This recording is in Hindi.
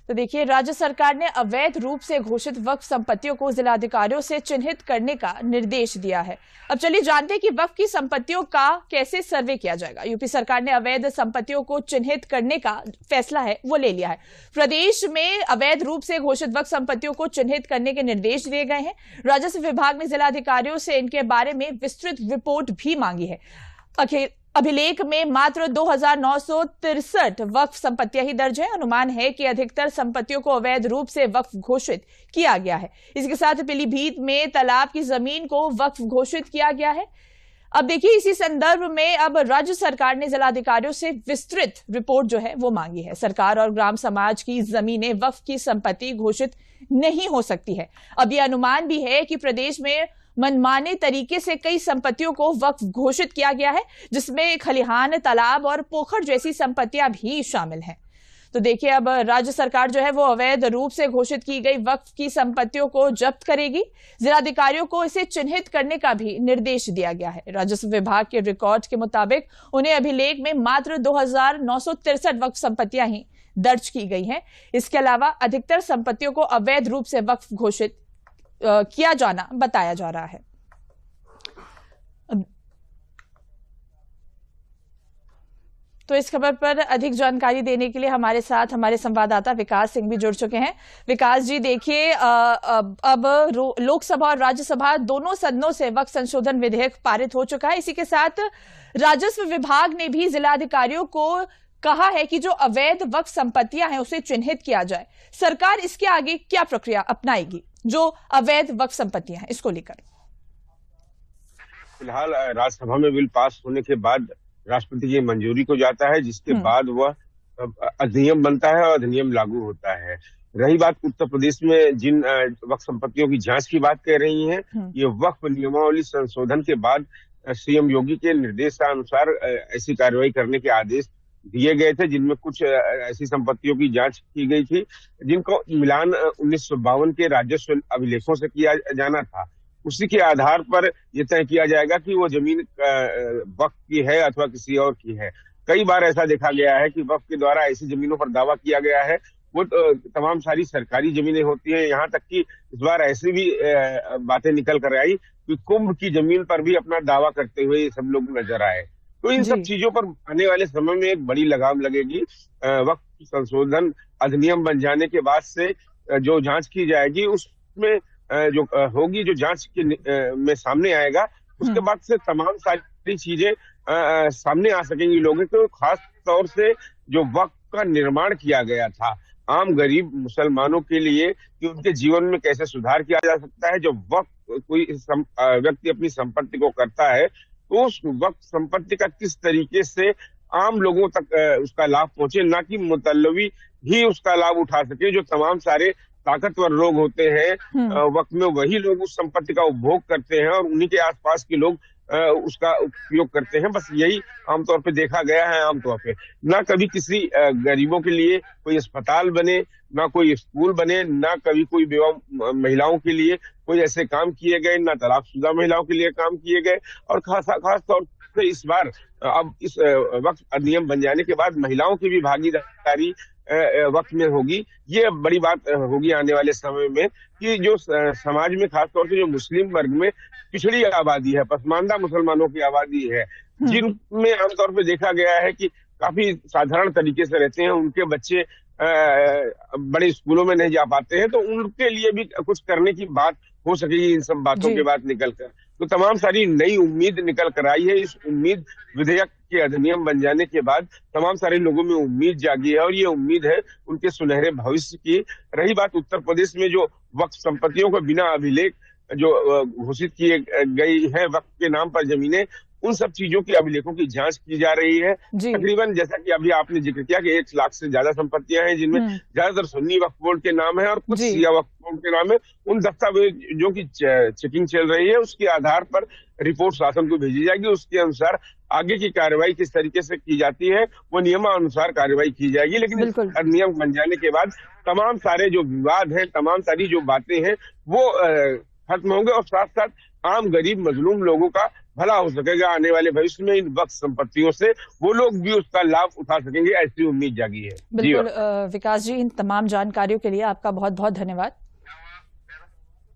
तो देखिए, राज्य सरकार ने अवैध रूप से घोषित वक्फ संपत्तियों को जिलाधिकारियों से चिन्हित करने का निर्देश दिया है। अब चलिए जानते हैं कि वक्फ की संपत्तियों का कैसे सर्वे किया जाएगा। यूपी सरकार ने अवैध संपत्तियों को चिन्हित करने का फैसला है वो ले लिया है। प्रदेश में अवैध रूप से घोषित वक्फ संपत्तियों को चिन्हित करने के निर्देश दिए गए हैं। राजस्व विभाग ने जिलाधिकारियों से इनके बारे में विस्तृत रिपोर्ट भी मांगी है। अभिलेख में मात्र 2,963 वक्फ संपत्तियां ही दर्ज है। अनुमान है कि अधिकतर संपत्तियों को अवैध रूप से वक्फ घोषित किया गया है। इसके साथ पीलीभीत में तालाब की जमीन को वक्फ घोषित किया गया है। अब देखिए, इसी संदर्भ में अब राज्य सरकार ने जिलाधिकारियों से विस्तृत रिपोर्ट जो है वो मांगी है। सरकार और ग्राम समाज की जमीनें वक्फ की संपत्ति घोषित नहीं हो सकती है। अब यह अनुमान भी है कि प्रदेश में मनमाने तरीके से कई संपत्तियों को वक्फ घोषित किया गया है, जिसमें खलिहान, तालाब और पोखर जैसी संपत्तियां भी शामिल हैं। तो देखिए, अब राज्य सरकार जो है वो अवैध रूप से घोषित की गई वक्फ की संपत्तियों को जब्त करेगी। जिलाधिकारियों को इसे चिन्हित करने का भी निर्देश दिया गया है। राजस्व विभाग के रिकॉर्ड के मुताबिक उन्हें अभिलेख में मात्र 2,963 वक्फ संपत्तियां ही दर्ज की गई हैं। इसके अलावा अधिकतर संपत्तियों को अवैध रूप से वक्फ घोषित किया जाना बताया जा रहा है। तो इस खबर पर अधिक जानकारी देने के लिए हमारे साथ हमारे संवाददाता विकास सिंह भी जुड़ चुके हैं। विकास जी, देखिए, अब लोकसभा और राज्यसभा दोनों सदनों से वक्फ संशोधन विधेयक पारित हो चुका है। इसी के साथ राजस्व विभाग ने भी जिलाधिकारियों को कहा है कि जो अवैध वक्फ संपत्तियां हैं उसे चिन्हित किया जाए। सरकार इसके आगे क्या प्रक्रिया अपनाएगी जो अवैध वक्फ संपत्तियां हैं, इसको लेकर? फिलहाल राज्यसभा में बिल पास होने के बाद राष्ट्रपति की मंजूरी को जाता है, जिसके बाद वह अधिनियम बनता है और अधिनियम लागू होता है। रही बात उत्तर प्रदेश में जिन वक्फ संपत्तियों की जांच की बात कर रही हैं, ये वक्फ नियमावली संशोधन के बाद सीएम योगी के निर्देशानुसार ऐसी कार्रवाई करने के आदेश दिए गए थे, जिनमें कुछ ऐसी संपत्तियों की जांच की गई थी जिनको मिलान 1952 के राजस्व अभिलेखों से किया जाना था। उसी के आधार पर यह तय किया जाएगा कि वो जमीन वक्फ की है अथवा किसी और की है। कई बार ऐसा देखा गया है कि वक्फ के द्वारा ऐसी जमीनों पर दावा किया गया है, वो तमाम सारी सरकारी जमीनें होती हैं। यहाँ तक कि इस बार ऐसी भी बातें निकल कर आई कि कुंभ की जमीन पर भी अपना दावा करते हुए सब लोग नजर आए। तो इन सब चीजों पर आने वाले समय में एक बड़ी लगाम लगेगी। वक्फ संशोधन अधिनियम बन जाने के बाद से जो जांच की जाएगी उसमें जो होगी, जो जांच के में सामने आएगा, उसके बाद से तमाम सारी चीजें सामने आ सकेंगी लोगों को। खास तौर से जो वक्फ का निर्माण किया गया था आम गरीब मुसलमानों के लिए कि उनके जीवन में कैसे सुधार किया जा सकता है। जब वक्फ कोई व्यक्ति अपनी संपत्ति को करता है तो उस वक्फ संपत्ति का किस तरीके से आम लोगों तक उसका लाभ पहुंचे, ना कि मुतल्लवी ही उसका लाभ उठा सके। जो तमाम सारे ताकतवर लोग होते हैं वक्त में, वही लोग उस संपत्ति का उपभोग करते हैं और उन्हीं के आसपास के लोग उसका उपयोग करते हैं। बस यही आमतौर पे देखा गया है। आमतौर पे ना कभी किसी गरीबों के लिए कोई अस्पताल बने, ना कोई स्कूल बने, ना कभी कोई बेवा महिलाओं के लिए कोई ऐसे काम किए गए, ना तलाकशुदा महिलाओं के लिए काम किए गए। और खास तौर से इस बार अब इस वक्फ अधिनियम बन जाने के बाद महिलाओं की भी भागीदारी वक्त में होगी। ये बड़ी बात होगी आने वाले समय में कि जो समाज में खासतौर से जो मुस्लिम वर्ग में पिछड़ी आबादी है, पसमानदा मुसलमानों की आबादी है, जिनमें आमतौर पे देखा गया है कि काफी साधारण तरीके से रहते हैं, उनके बच्चे बड़े स्कूलों में नहीं जा पाते हैं, तो उनके लिए भी कुछ करने की बात हो सकेगी इन सब बातों के बाद निकलकर। तो तमाम सारी नई उम्मीद निकल कर आई है। इस उम्मीद विधेयक के अधिनियम बन जाने के बाद तमाम सारे लोगों में उम्मीद जागी है और ये उम्मीद है उनके सुनहरे भविष्य की। रही बात उत्तर प्रदेश में जो वक्फ संपत्तियों को बिना अभिलेख जो घोषित किए गई है वक्फ के नाम पर जमीनें, उन सब चीजों की अभिलेखों की जांच की जा रही है। तकरीबन जैसा कि अभी आपने जिक्र किया कि 1 लाख से ज्यादा संपत्तियां हैं, जिनमें ज्यादातर सुन्नी वक्फ बोर्ड के नाम है और कुछ शिया वक्फ बोर्ड के नाम है। उन दस्तावेजों की चेकिंग चल रही है। उसके आधार पर रिपोर्ट शासन को भेजी जाएगी। उसके अनुसार आगे की कार्रवाई किस तरीके से की जाती है वो नियमानुसार कार्रवाई की जाएगी। लेकिन नियम बन जाने के बाद तमाम सारे जो विवाद है, तमाम सारी जो बातें हैं वो खत्म होंगे और साथ साथ आम गरीब मजलूम लोगों का भला हो सकेगा। आने वाले भविष्य में इन वक्फ संपत्तियों से वो लोग भी उसका लाभ उठा सकेंगे, ऐसी उम्मीद जागी है। बिल्कुल विकास जी, इन तमाम जानकारियों के लिए आपका बहुत बहुत धन्यवाद।